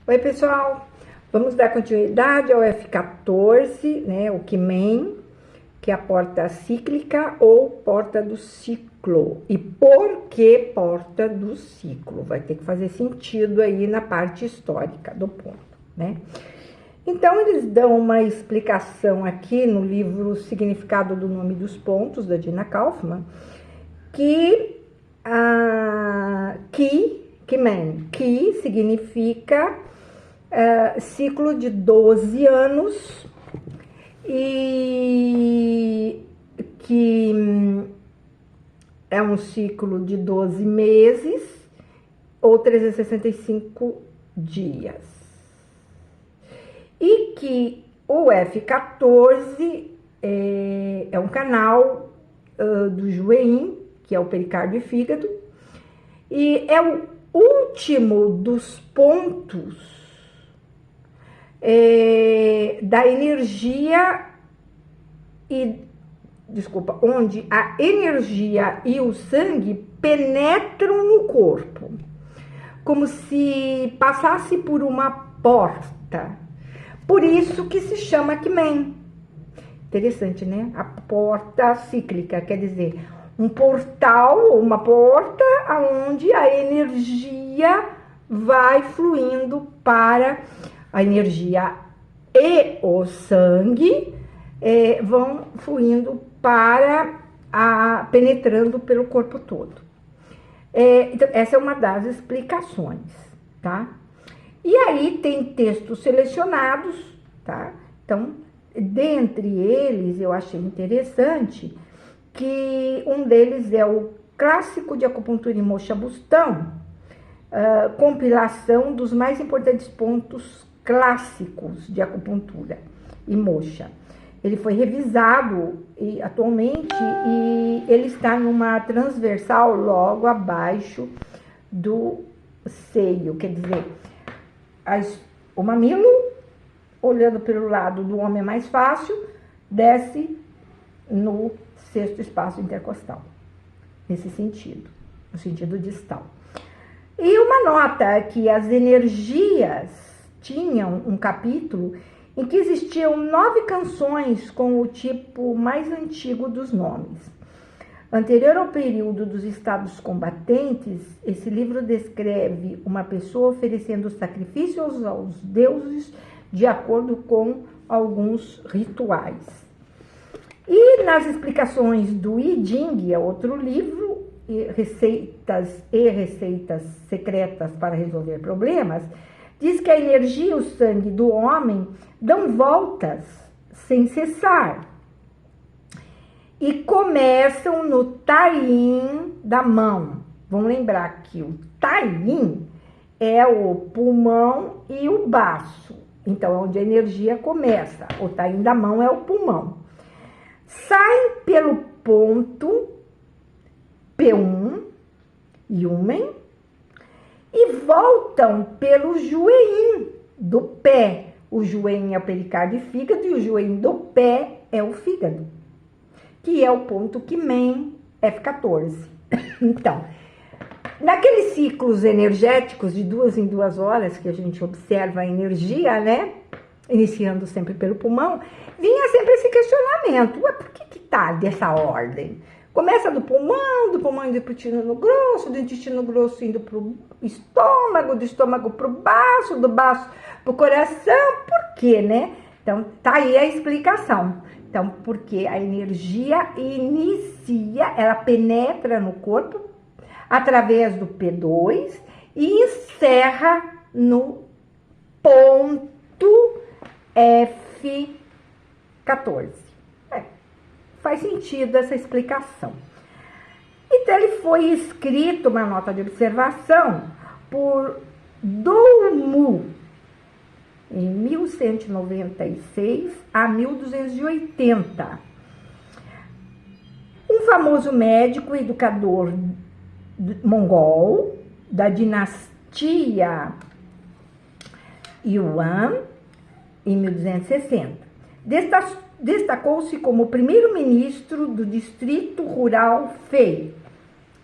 Oi, pessoal! Vamos dar continuidade ao F14, né, o Quimen, que é a porta cíclica ou porta do ciclo. E por que porta do ciclo? Vai ter que fazer sentido aí na parte histórica do ponto, né? Então, eles dão uma explicação aqui no livro Significado do Nome dos Pontos, da Dina Kaufman, que Quimen, que significa ciclo de 12 anos e que é um ciclo de 12 meses ou 365 dias. E que o F14 é um canal do Juein, que é o pericárdio e fígado, e é o último dos pontos da energia onde a energia e o sangue penetram no corpo, como se passasse por uma porta. Por isso que se chama Quimen. Interessante, né? A porta cíclica, quer dizer, um portal, uma porta onde a energia vai fluindo para a energia e o sangue vão fluindo penetrando pelo corpo todo. Então, essa é uma das explicações, tá? E aí tem textos selecionados, tá? Então, dentre eles, eu achei interessante que um deles é o Clássico de Acupuntura em Mocha Bustão, compilação dos mais importantes pontos clássicos de acupuntura e moxa. Ele foi revisado atualmente e ele está numa transversal logo abaixo do seio, quer dizer, o mamilo, olhando pelo lado do homem é mais fácil, desce no sexto espaço intercostal, nesse sentido, no sentido distal. E uma nota é que as energias tinham um capítulo em que existiam 9 canções com o tipo mais antigo dos nomes. Anterior ao período dos estados combatentes, esse livro descreve uma pessoa oferecendo sacrifícios aos deuses de acordo com alguns rituais. E nas explicações do I Ching, é outro livro, receitas secretas para resolver problemas, diz que a energia e o sangue do homem dão voltas sem cessar e começam no Tai-In da mão. Vamos lembrar que o Tai-In é o pulmão e o baço, então é onde a energia começa. O Tai-In da mão é o pulmão. Saem pelo ponto P1, Yumen, e voltam pelo Juein do pé. O Juein é o pericárdio e fígado, e o Juein do pé é o fígado, que é o ponto Quimen F14. Então, naqueles ciclos energéticos de 2 em 2 horas, que a gente observa a energia, né? Iniciando sempre pelo pulmão, vinha sempre esse questionamento. Ué, por que tá dessa ordem? Começa do pulmão indo para o intestino grosso, do intestino grosso indo para o estômago, do estômago para o baço, do baço para o coração. Por quê, né? Então, tá aí a explicação. Então, porque a energia inicia, ela penetra no corpo através do P2 e encerra no ponto F14. Faz sentido essa explicação. Então, ele foi escrito, uma nota de observação, por Doumu, em 1196 a 1280. Um famoso médico e educador mongol da dinastia Yuan, em 1260. Destacou-se como primeiro-ministro do distrito rural Fei.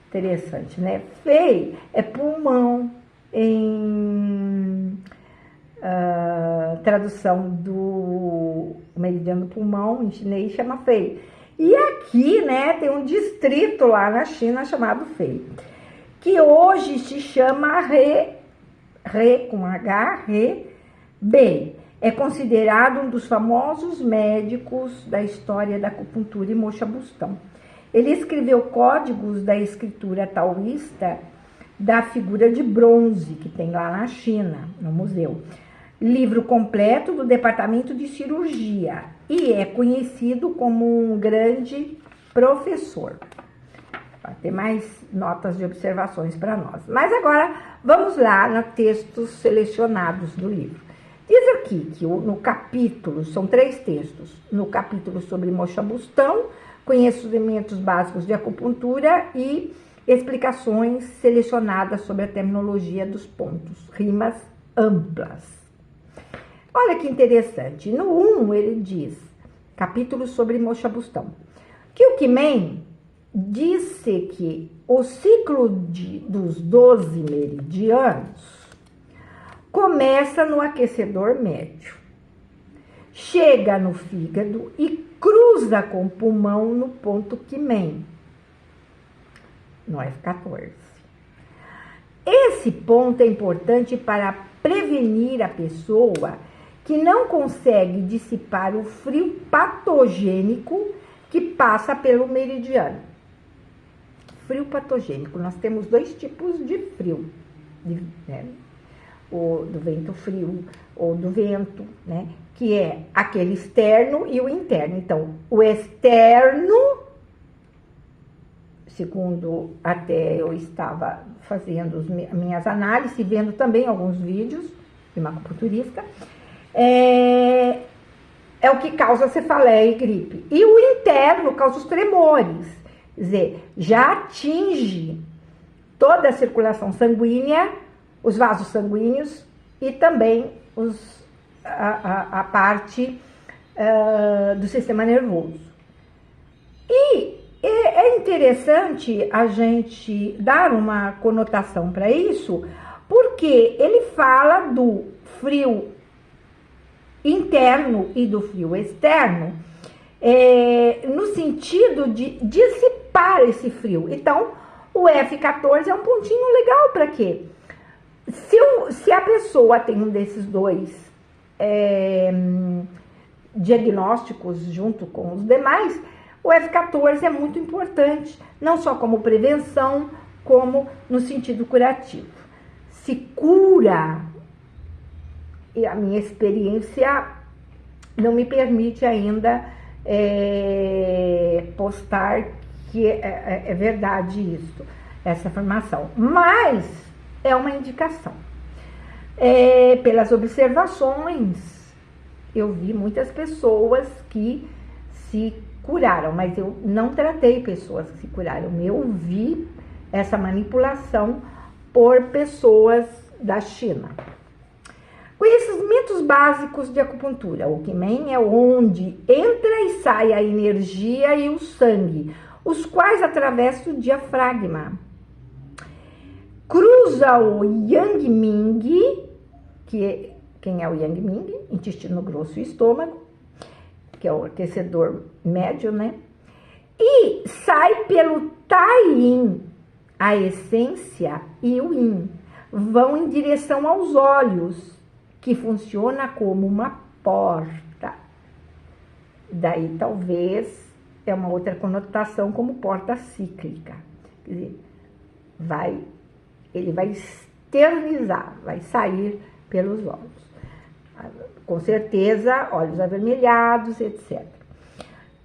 Interessante, né? Fei é pulmão em tradução do meridiano do pulmão em chinês chama Fei. E aqui, né, tem um distrito lá na China chamado Fei, que hoje se chama com H, Bei. É considerado um dos famosos médicos da história da acupuntura e Mocha Bustão. Ele escreveu códigos da escritura taoísta da figura de bronze que tem lá na China, no museu. Livro completo do departamento de cirurgia e é conhecido como um grande professor. Vai ter mais notas de observações para nós. Mas agora vamos lá nos textos selecionados do livro. Diz aqui que no capítulo, são 3 textos, no capítulo sobre Mocha Bustão, conhecimentos básicos de acupuntura e explicações selecionadas sobre a terminologia dos pontos, rimas amplas. Olha que interessante, no 1 ele diz, capítulo sobre Mocha Bustão, que o Qimeng disse que o ciclo dos 12 meridianos começa no aquecedor médio, chega no fígado e cruza com o pulmão no ponto Qimeng, no F14. Esse ponto é importante para prevenir a pessoa que não consegue dissipar o frio patogênico que passa pelo meridiano. Frio patogênico, nós temos 2 tipos de frio, né? O do vento frio ou do vento, né? Que é aquele externo e o interno. Então, o externo, segundo até eu estava fazendo minhas análises, vendo também alguns vídeos de uma acupunturista, é o que causa cefaleia e gripe. E o interno causa os tremores, quer dizer, já atinge toda a circulação sanguínea, os vasos sanguíneos e também a parte do sistema nervoso. E é interessante a gente dar uma conotação para isso, porque ele fala do frio interno e do frio externo, no sentido de dissipar esse frio. Então, o F14 é um pontinho legal para quê? Se a pessoa tem um desses 2 diagnósticos junto com os demais, o F14 é muito importante, não só como prevenção, como no sentido curativo. Se cura, e a minha experiência não me permite ainda postar que é verdade isso, essa afirmação, mas é uma indicação. Pelas observações, eu vi muitas pessoas que se curaram, mas eu não tratei pessoas que se curaram, eu vi essa manipulação por pessoas da China. Conhecimentos básicos de acupuntura. O Qimeng é onde entra e sai a energia e o sangue, os quais atravessam o diafragma. Cruza o Yang Ming, quem é o Yang Ming? Intestino grosso e estômago, que é o aquecedor médio, né? E sai pelo Tai Yin, a essência e o Yin. Vão em direção aos olhos, que funciona como uma porta. Daí, talvez, é uma outra conotação como porta cíclica. Quer dizer, ele vai externizar, vai sair pelos olhos. Com certeza, olhos avermelhados, etc.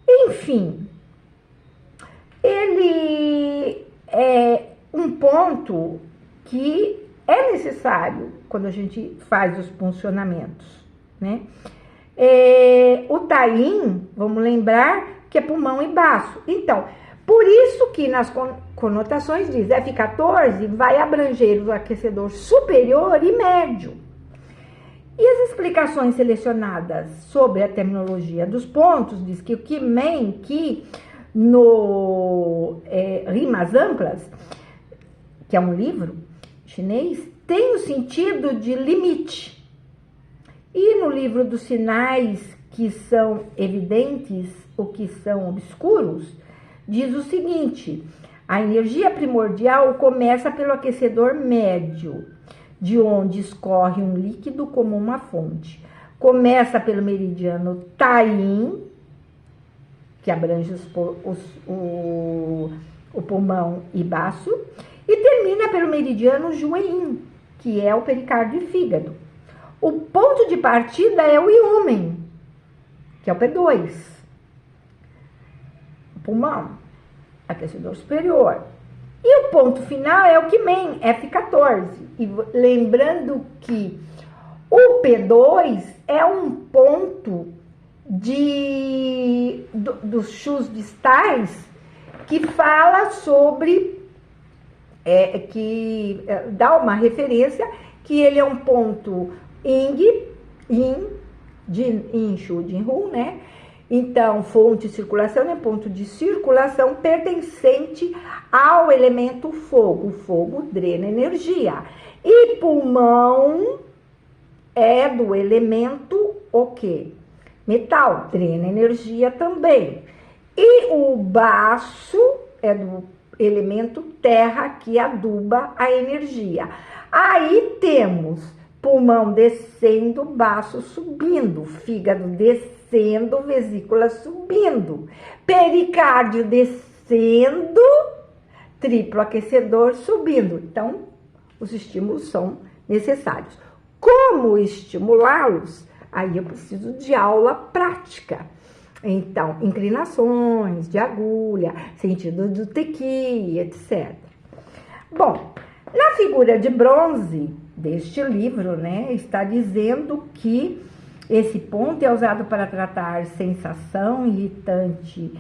Enfim, ele é um ponto que é necessário quando a gente faz os funcionamentos, né? O Tai Yin, vamos lembrar que é pulmão e baço. Então, por isso que nas conotações diz F14 vai abranger o aquecedor superior e médio. E as explicações selecionadas sobre a terminologia dos pontos diz que o Qimeng, que no Rimas Amplas, que é um livro chinês, tem o sentido de limite. E no livro dos sinais que são evidentes, o que são obscuros, diz o seguinte: a energia primordial começa pelo aquecedor médio, de onde escorre um líquido como uma fonte. Começa pelo meridiano Taim, que abrange o pulmão e baço, e termina pelo meridiano Juein, que é o pericárdio e fígado. O ponto de partida é o íumen, que é o P2, o pulmão, aquecedor superior. E o ponto final é o Quimen, F14. E lembrando que o P2 é um ponto dos chus distais que fala sobre, que dá uma referência que ele é um ponto Yin, Shu, Jin, Hu, né? Então, fonte de circulação é ponto de circulação pertencente ao elemento fogo. O fogo drena energia. E pulmão é do elemento o quê? Metal, drena energia também. E o baço é do elemento terra, que aduba a energia. Aí temos pulmão descendo, baço subindo, fígado descendo, vesícula subindo, pericárdio descendo, triplo aquecedor subindo. Então, os estímulos são necessários. Como estimulá-los? Aí eu preciso de aula prática. Então, inclinações de agulha, sentido do tequi, etc. Bom, na figura de bronze deste livro, né, está dizendo que esse ponto é usado para tratar sensação irritante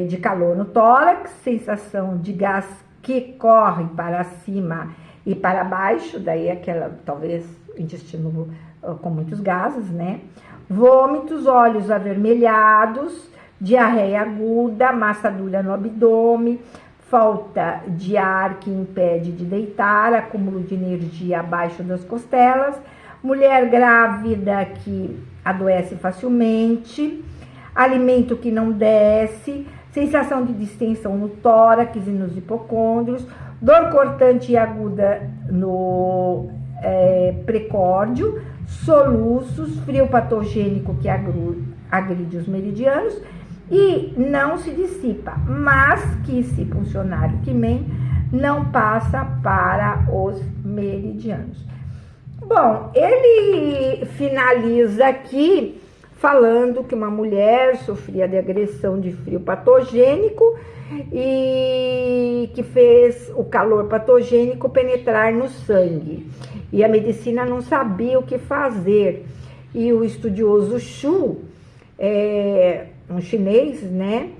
de calor no tórax, sensação de gás que corre para cima e para baixo, daí aquela, talvez, intestino com muitos gases, né? Vômitos, olhos avermelhados, diarreia aguda, massa dura no abdômen, falta de ar que impede de deitar, acúmulo de energia abaixo das costelas, mulher grávida que adoece facilmente, alimento que não desce, sensação de distensão no tórax e nos hipocôndrios, dor cortante e aguda no precórdio, soluços, frio patogênico que agride os meridianos e não se dissipa, mas que, se funcionar o Quimen, não passa para os meridianos. Bom, ele finaliza aqui falando que uma mulher sofria de agressão de frio patogênico e que fez o calor patogênico penetrar no sangue. E a medicina não sabia o que fazer. E o estudioso Shu, um chinês, né?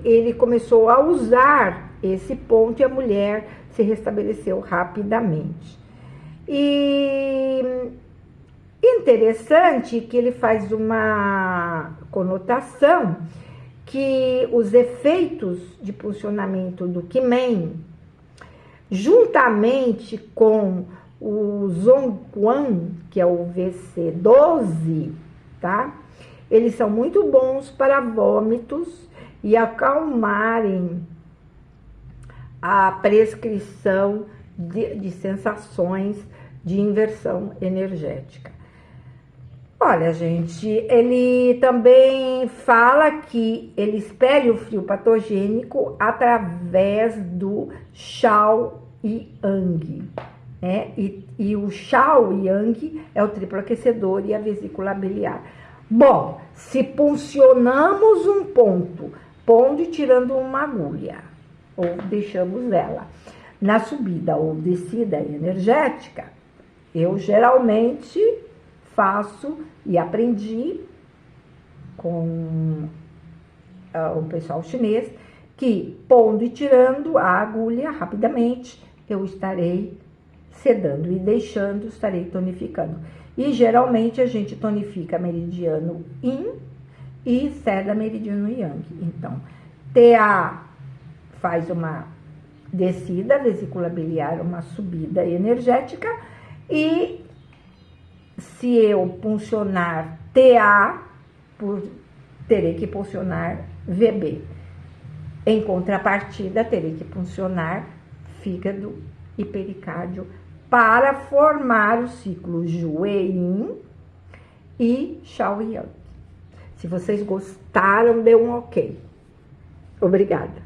Ele começou a usar esse ponto e a mulher se restabeleceu rapidamente. E interessante que ele faz uma conotação que os efeitos de funcionamento do Quimen, juntamente com o Zhongguan, que é o VC12, tá? Eles são muito bons para vômitos e acalmarem a prescrição de sensações de inversão energética. Olha, gente, ele também fala que ele espelha o frio patogênico através do Shao e Yang, né? E o Shao e Yang é o triplo aquecedor e a vesícula biliar. Bom, se puncionamos um ponto, pondo e tirando uma agulha, ou deixamos ela na subida ou descida energética, eu geralmente faço e aprendi com o pessoal chinês que, pondo e tirando a agulha rapidamente, eu estarei sedando e deixando, estarei tonificando. E geralmente a gente tonifica meridiano Yin e seda meridiano Yang. Então, TA faz uma descida, vesícula biliar uma subida energética, e se eu puncionar TA, terei que puncionar VB. Em contrapartida, terei que puncionar fígado e pericárdio para formar o ciclo Ju-Yin e Shao-Yang. Se vocês gostaram, dê um ok. Obrigada.